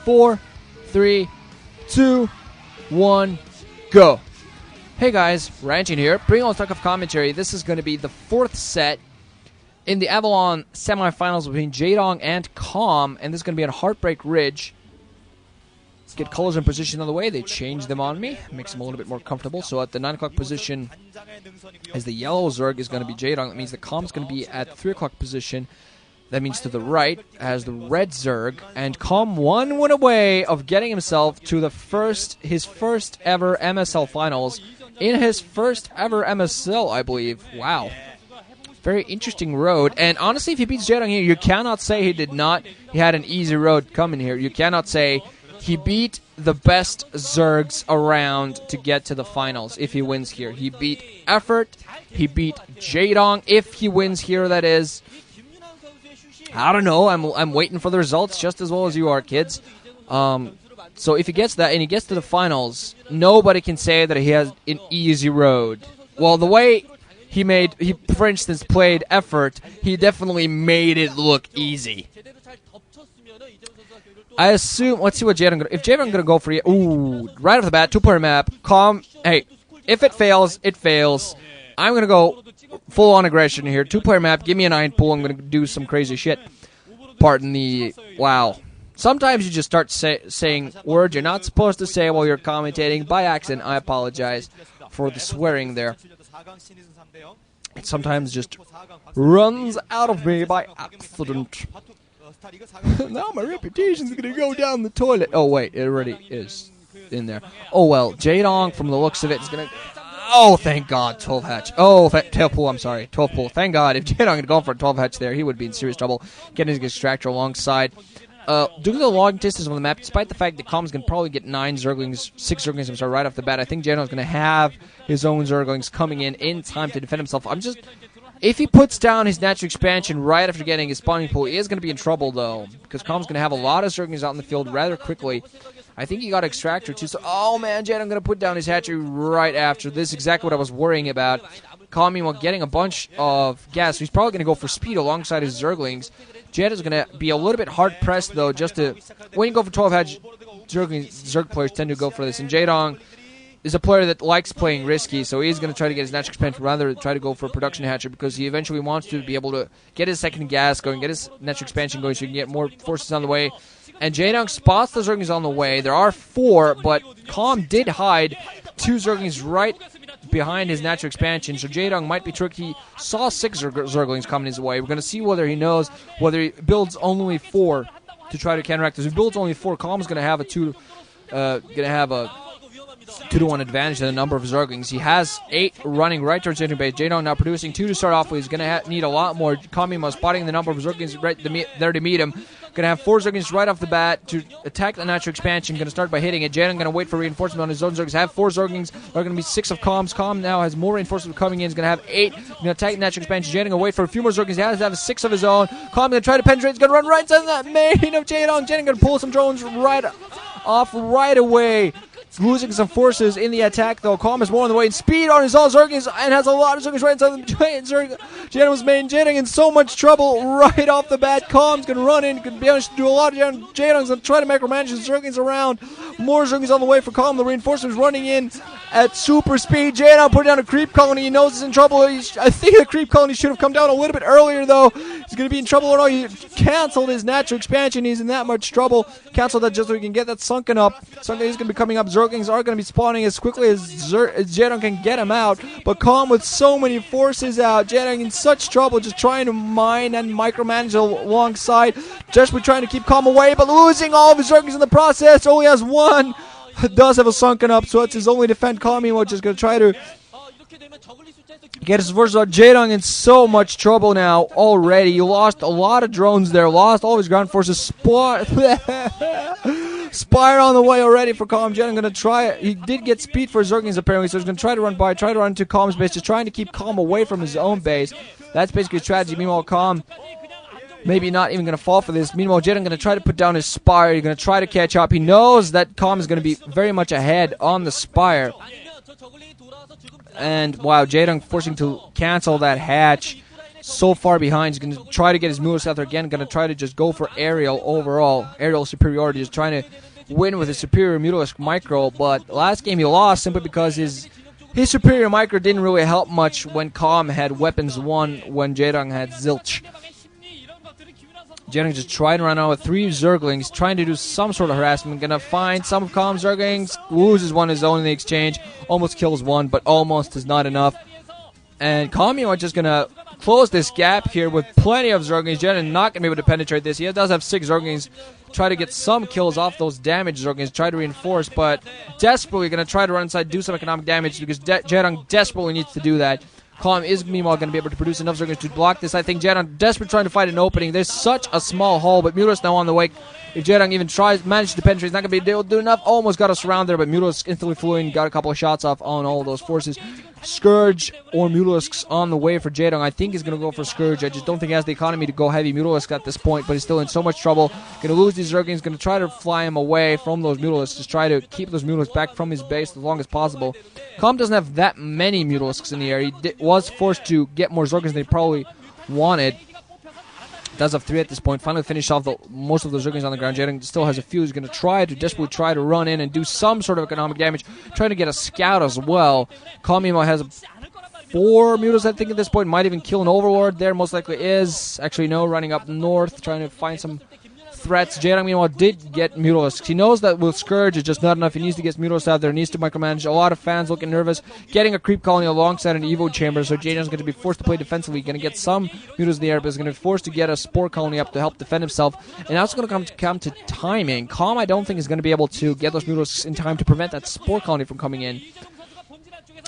4, 3, 2, 1, go. Hey guys, Ranching here, bringing on talk of commentary. This is going to be the 4th set in the Avalon semifinals between Jaedong and Calm, and this is going to be on Heartbreak Ridge. Let's get colors and position on the way. They changed them on me, makes them a little bit more comfortable. So at the 9 o'clock position, as the yellow zerg is going to be Jaedong. That means the Calm is going to be at 3 o'clock position. That means to the right as the red zerg, and Calm 1 win away of getting himself to his first ever MSL finals in his first ever MSL, I believe. Wow. Very interesting road. And honestly, if he beats Jaedong here, you cannot say he had an easy road coming here. You cannot say he beat the best zergs around to get to the finals if he wins here. He beat Effort. He beat Jaedong if he wins here, that is. I don't know. I'm waiting for the results just as well as you are, kids. So if he gets that and he gets to the finals, nobody can say that he has an easy road. Well, the way he for instance, played Effort, he definitely made it look easy. I assume, let's see what Jaedong, if Jaedong gonna go for you, ooh, right off the bat, 2-player map, Calm, hey, if it fails, it fails. I'm gonna go full-on aggression here, 2-player map, give me a 9 pool, I'm gonna do some crazy shit. Pardon the, wow. Sometimes you just start saying words you're not supposed to say while you're commentating by accident. I apologize for the swearing there. It sometimes just runs out of me by accident. Now my reputation's gonna go down the toilet. Oh wait, it already is in there. Oh well, Jaedong from the looks of it is gonna. Oh thank God, 12 hatch. Oh, 12 pool. I'm sorry, 12 pool. Thank God, if Jaedong had gone for a 12 hatch there, he would be in serious trouble. Getting his extractor alongside. Due to the long distance on the map, despite the fact that Calm's going to probably get 6 zerglings, I'm sorry, right off the bat, I think Jaedong's going to have his own zerglings coming in time to defend himself. If he puts down his natural expansion right after getting his spawning pool, he is going to be in trouble, though, because Calm's going to have a lot of zerglings out in the field rather quickly. I think he got extractor, too, so, oh, man, Jaedong going to put down his hatchery right after. This is exactly what I was worrying about. Calm, meanwhile, getting a bunch of gas, so he's probably going to go for speed alongside his zerglings. Jaedong's going to be a little bit hard-pressed, though, just to... When you go for 12-hatch, zerg players tend to go for this. And Jaedong is a player that likes playing risky, so he's going to try to get his natural expansion rather than try to go for a production hatcher because he eventually wants to be able to get his second gas going, get his natural expansion going so he can get more forces on the way. And Jaedong spots the zerglings on the way. There are 4, but Calm did hide 2 zerglings right behind his natural expansion, so Jaedong might be tricky. He saw 6 zerglings coming his way. We're going to see whether he knows, whether he builds only 4 to try to counteract this. If he builds only 4, Calm's going to have a 2-to-1 advantage to the number of zerglings. He has 8 running right towards Jaedong base. Jaedong now producing 2 to start off with. He's going to need a lot more. Calm spotting the number of zerglings right there to meet him. Going to have 4 zerglings right off the bat to attack the natural expansion. Going to start by hitting it. Jaedong going to wait for reinforcement on his own zerglings. Have 4 zerglings. There are going to be 6 of Calm's. Calm now has more reinforcement coming in. He's going to have 8. Going to attack the natural expansion. Jaedong going to wait for a few more zerglings. He has to have 6 of his own. Calm going to try to penetrate. He's going to run right into that main of Jaedong. Jaedong going to pull some drones right away. Losing some forces in the attack, though. Calm is more on the way in speed on his all zerglings and has a lot of zerglings right inside the giant zerg. Jaedong's main. Jaedong in so much trouble right off the bat. Calm's going to run in, going to be able to do a lot of damage. Jaedong's going to try to micromanage his zerglings around. More zerglings on the way for Calm. The reinforcements running in at super speed. Jaedong put down a creep colony. He knows he's in trouble. I think the creep colony should have come down a little bit earlier, though. He's going to be in trouble. No, he canceled his natural expansion. He's in that much trouble. Canceled that just so he can get that sunken up. Sunken, he's going to be coming up. Zerglings are going to be spawning as quickly as Jaedong can get him out. But Calm with so many forces out. Jaedong in such trouble just trying to mine and micromanage alongside. Just trying to keep Calm away, but losing all of his zerglings in the process. Only has 1. Does have a sunken up, so it's his only defend. Calm, which is going to try to get his forces out. Jaedong in so much trouble now already. He lost a lot of drones there. Lost all of his ground forces. Spire on the way already for Calm. Jaedong going to try it. He did get speed for zerglings apparently, so he's going to try to run to Calm's base, just trying to keep Calm away from his own base. That's basically a strategy. Meanwhile, Calm maybe not even going to fall for this. Meanwhile, Jaedong going to try to put down his Spire. He's going to try to catch up. He knows that Calm is going to be very much ahead on the Spire. And, wow, Jaedong forcing to cancel that hatch. so far behind. He's going to try to get his Mulas out there again. Going to try to just go for aerial overall. Aerial superiority. Just trying to win with his superior Mutalisk micro. But last game he lost simply because his superior micro didn't really help much when Calm had weapons 1, when Jaedong had Zilch. Jaedong just trying to run out with 3 Zerglings, trying to do some sort of harassment. Gonna find some of Calm's Zerglings, loses one his own in the exchange, almost kills one, but almost is not enough. And Calm, are just gonna close this gap here with plenty of Zerglings. Jaedong not gonna be able to penetrate this. He does have 6 Zerglings. Try to get some kills off those damaged Zerglings, try to reinforce, but desperately gonna try to run inside, do some economic damage because Jaedong desperately needs to do that. Calm is meanwhile going to be able to produce enough Zerglings to block this. I think Jaedong desperate trying to find an opening. There's such a small hole, but Mutalisk now on the way. If Jaedong even manages to penetrate, he's not going to be able to do enough. Almost got us around there, but Mutalisk instantly flew in, got a couple of shots off on all of those forces. Scourge or Mutalisks on the way for Jaedong. I think he's going to go for Scourge. I just don't think he has the economy to go heavy Mutalisk at this point, but he's still in so much trouble. Going to lose these Zerglings, going to try to fly him away from those Mutalisks, just try to keep those Mutalisks back from his base as long as possible. Calm doesn't have that many Mutalisks in the air. He was forced to get more Zerglings than he probably wanted. Does have 3 at this point. Finally finished off most of the Zerglings on the ground. Jaedong still has a few. He's going to desperately try to run in and do some sort of economic damage. Trying to get a scout as well. Kamimo has 4 Mutals, I think, at this point. Might even kill an Overlord there. Most likely is. Actually, no. Running up north. Trying to find some threats. Jaedong, meanwhile, did get Mutalisks. He knows that with Scourge, it's just not enough. He needs to get Mutalisks out there. He needs to micromanage. A lot of fans looking nervous. Getting a creep colony alongside an Evo chamber, so Jaedong's going to be forced to play defensively. Going to get some Mutals in the air, but is going to be forced to get a Spore colony up to help defend himself. And now it's going to come to timing. Calm, I don't think, is going to be able to get those Mutalisks in time to prevent that Spore colony from coming in.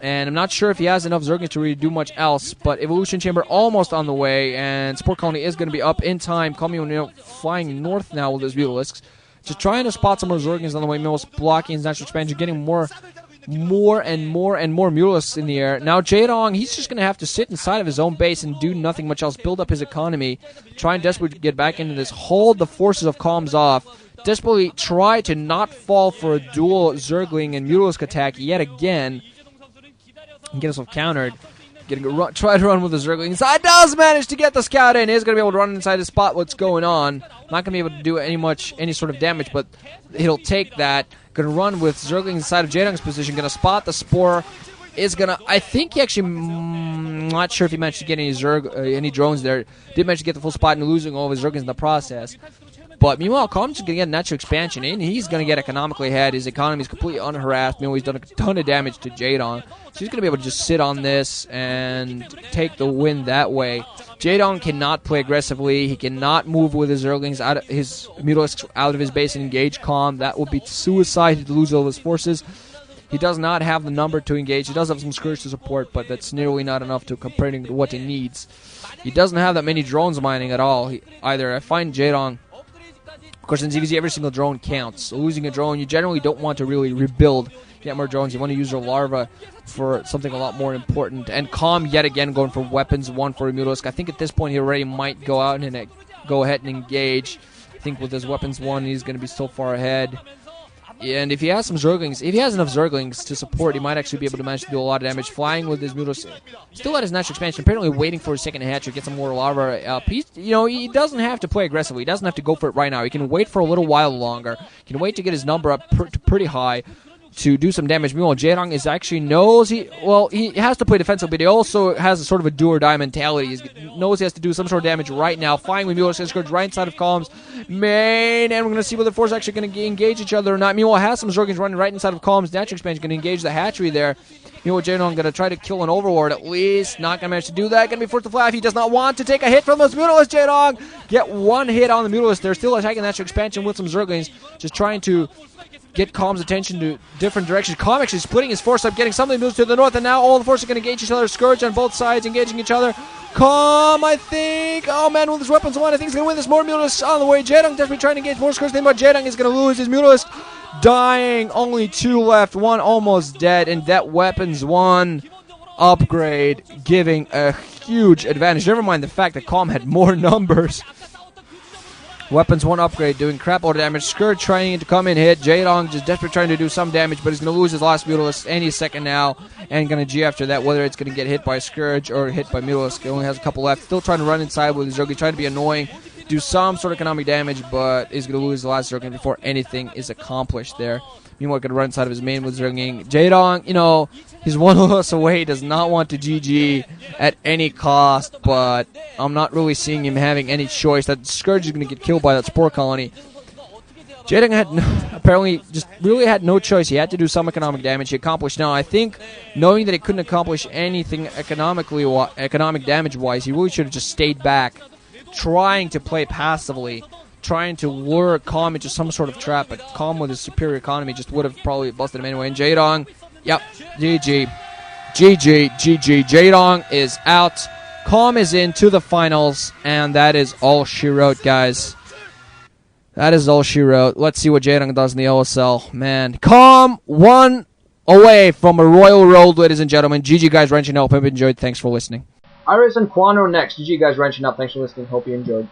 And I'm not sure if he has enough Zerglings to really do much else, but Evolution Chamber almost on the way, and Spore Colony is going to be up in time. Coming flying north now with his Mutalisks. Just trying to spot some more Zerglings on the way, Mills blocking his natural expansion, getting more and more Mutalisks in the air. Now Jaedong, he's just going to have to sit inside of his own base and do nothing much else, build up his economy, try and desperately get back into this, hold the forces of Calms off, desperately try to not fall for a dual Zergling and Mutalisk attack yet again, and get himself countered. Try to run with the Zergling inside. Does manage to get the scout in. Is going to be able to run inside the spot what's going on. Not going to be able to do any sort of damage, but he'll take that. Going to run with Zergling inside of Jaedong's position. Going to spot the Spore. Is going to... I think he actually... not sure if he managed to get any drones there. Did manage to get the full spot and losing all of his Zerglings in the process. But meanwhile, Calm's going to get natural expansion in. He's going to get economically ahead. His economy is completely unharassed. Meanwhile, he's done a ton of damage to Jaedong. So he's going to be able to just sit on this and take the win that way. Jaedong cannot play aggressively. He cannot move with his Zerglings out of his Mutalisks out of his base and engage Calm. That would be suicide to lose all his forces. He does not have the number to engage. He does have some Scourge to support, but that's nearly not enough to comparing to what he needs. He doesn't have that many drones mining at all either. I find Jaedong... Of course, in ZVZ, every single drone counts. So losing a drone, you generally don't want to really rebuild, get more drones. You want to use your larva for something a lot more important. And Calm, yet again, going for weapons, 1 for a Mutalisk. I think at this point he already might go out and go ahead and engage. I think with his weapons 1, he's going to be so far ahead. And if he has some Zerglings, if he has enough Zerglings to support, he might actually be able to manage to do a lot of damage. Flying with his Mutalisk, still at his natural expansion, apparently waiting for his second hatch to get some more larva up. He doesn't have to play aggressively. He doesn't have to go for it right now. He can wait for a little while longer. He can wait to get his number up pretty high to do some damage. Meanwhile, Jaedong is actually knows he has to play defensive, but he also has a sort of a do or die mentality. He knows he has to do some sort of damage right now. Flying with Mutalisk and Scourge right inside of Calm's main, and we're going to see whether the forces actually going to engage each other or not. Meanwhile, has some Zerglings running right inside of Calm's natural expansion, going to engage the hatchery there. Meanwhile, Jaedong going to try to kill an Overlord at least. Not going to manage to do that. Going to be forced to fly. He does not want to take a hit from those Mutalisks. Jaedong get 1 hit on the Mutalisks. They're still attacking natural expansion with some Zerglings, just trying to get Calm's attention to different directions. Calm actually splitting his force up, getting some of the moves to the north, and now all the forces are going to engage each other. Scourge on both sides, engaging each other. Calm, I think. Oh man, with his weapons 1, I think he's going to win this. More Mutalisks on the way. Jaedong desperately trying to engage more Scourge. But Jaedong is going to lose his Mutalisk. Dying. Only 2 left. 1 almost dead. And that weapons 1 upgrade giving a huge advantage. Never mind the fact that Calm had more numbers. Weapons 1 upgrade, doing crap load of damage. Scourge trying to come in hit. Jaedong just desperately trying to do some damage, but he's going to lose his last Mutalisk any second now, and going to G after that, whether it's going to get hit by Scourge or hit by Mutalisk. He only has a couple left. Still trying to run inside with his zerg. He's trying to be annoying, do some sort of economic damage, but he's going to lose the last zerg before anything is accomplished there. Meanwhile, going to run inside of his main with zerging. Jaedong, you know, he's one loss away. Does not want to GG at any cost, but I'm not really seeing him having any choice. That Scourge is going to get killed by that Spore Colony. Jaedong had apparently just really had no choice. He had to do some economic damage. He accomplished. Now, I think knowing that he couldn't accomplish anything economic damage-wise, he really should have just stayed back, trying to play passively, trying to lure Calm into some sort of trap, but Calm with his superior economy just would have probably busted him anyway. And Jaedong, yep, GG. Jaedong is out. Calm is into the finals, and that is all she wrote, guys. That is all she wrote. Let's see what Jaedong does in the OSL. Man, Calm 1 away from a royal road, ladies and gentlemen. GG, guys, wrenching up. Hope you enjoyed. Thanks for listening. Iris and Quano next. GG, guys, wrenching up. Thanks for listening. Hope you enjoyed.